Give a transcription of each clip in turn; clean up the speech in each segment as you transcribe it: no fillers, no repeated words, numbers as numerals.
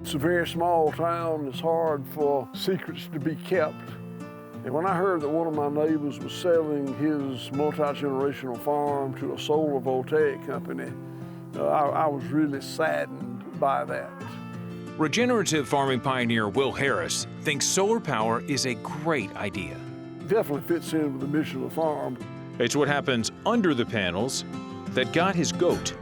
It's a very small town. It's hard for secrets to be kept. And when I heard that one of my neighbors was selling his multi-generational farm to a solar voltaic company, I was really saddened by that. Regenerative farming pioneer Will Harris thinks solar power is a great idea. It definitely fits in with the mission of the farm. It's what happens under the panels that got his goat.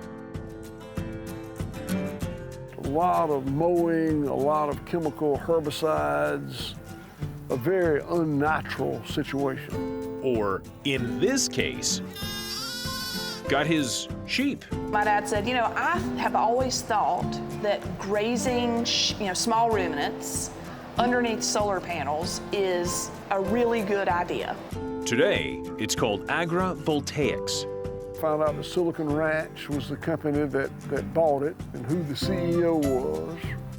A lot of mowing, a lot of chemical herbicides, a very unnatural situation. Or, in this case, got his sheep. My dad said, you know, I have always thought that grazing, small ruminants underneath solar panels is a really good idea. Today, it's called Agrivoltaics. Found out that Silicon Ranch was the company that bought it and who the CEO was.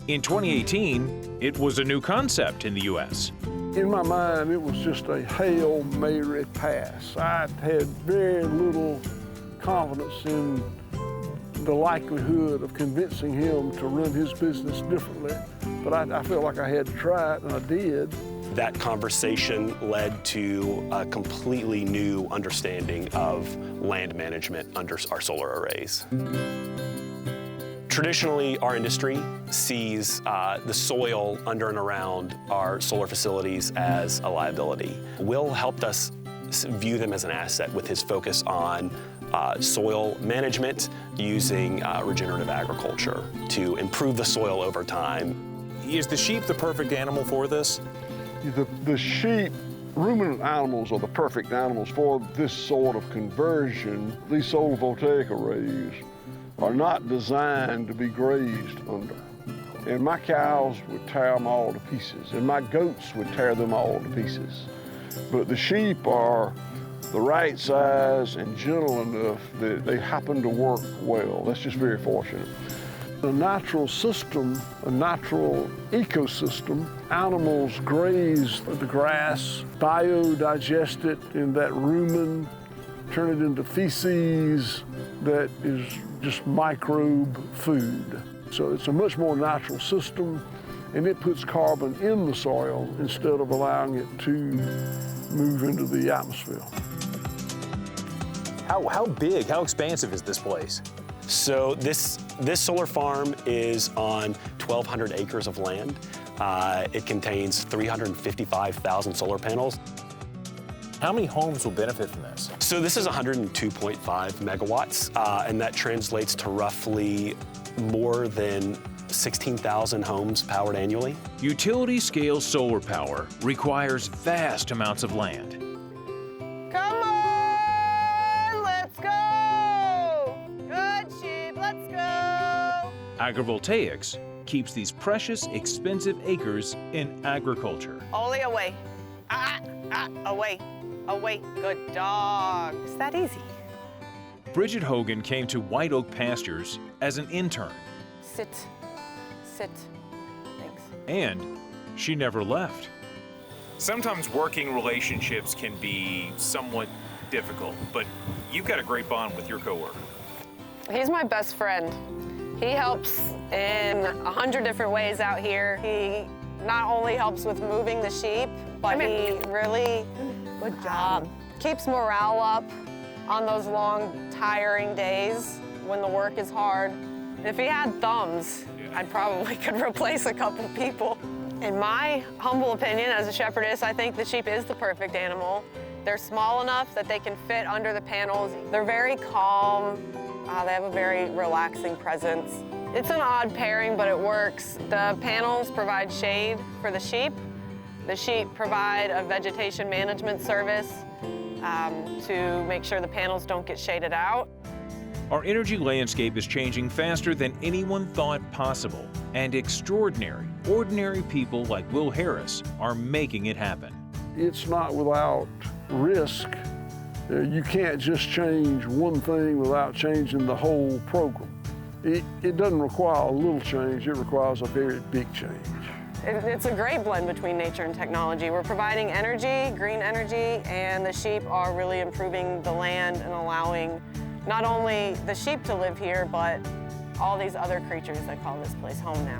In 2018, it was a new concept in the U.S. In my mind, it was just a Hail Mary pass. I had very little confidence in the likelihood of convincing him to run his business differently, but I felt like I had to try it, and I did. That conversation led to a completely new understanding of land management under our solar arrays. Traditionally, our industry sees the soil under and around our solar facilities as a liability. Will helped us view them as an asset with his focus on soil management using regenerative agriculture to improve the soil over time. Is the sheep the perfect animal for this? The sheep, ruminant animals are the perfect animals for this sort of conversion. These solar voltaic arrays are not designed to be grazed under. And my cows would tear them all to pieces, and my goats would tear them all to pieces. But the sheep are the right size and gentle enough that they happen to work well. That's just very fortunate. A natural system, a natural ecosystem, animals graze the grass, biodigest it in that rumen, turn it into feces that is just microbe food. So it's a much more natural system, and it puts carbon in the soil instead of allowing it to move into the atmosphere. How big, how expansive is this place? So this solar farm is on 1,200 acres of land. It contains 355,000 solar panels. How many homes will benefit from this? So this is 102.5 megawatts, and that translates to roughly more than 16,000 homes powered annually. Utility-scale solar power requires vast amounts of land. Come on, let's go! Good sheep, let's go! Agrivoltaics keeps these precious, expensive acres in agriculture. Ollie, away. Away. Away. Good dog. It's that easy. Bridget Hogan came to White Oak Pastures as an intern. Sit. Sit. Thanks. And she never left. Sometimes working relationships can be somewhat difficult, but you've got a great bond with your coworker. He's my best friend. He helps in 100 different ways out here. He not only helps with moving the sheep, but he really, good job, keeps morale up on those long, tiring days when the work is hard. If he had thumbs, I probably could replace a couple people. In my humble opinion as a shepherdess, I think the sheep is the perfect animal. They're small enough that they can fit under the panels. They're very calm. They have a very relaxing presence. It's an odd pairing, but it works. The panels provide shade for the sheep. The sheep provide a vegetation management service to make sure the panels don't get shaded out. Our energy landscape is changing faster than anyone thought possible, and extraordinary, ordinary people like Will Harris are making it happen. It's not without risk. You can't just change one thing without changing the whole program. It doesn't require a little change, it requires a very big change. It's a great blend between nature and technology. We're providing energy, green energy, and the sheep are really improving the land and allowing not only the sheep to live here, but all these other creatures that call this place home now.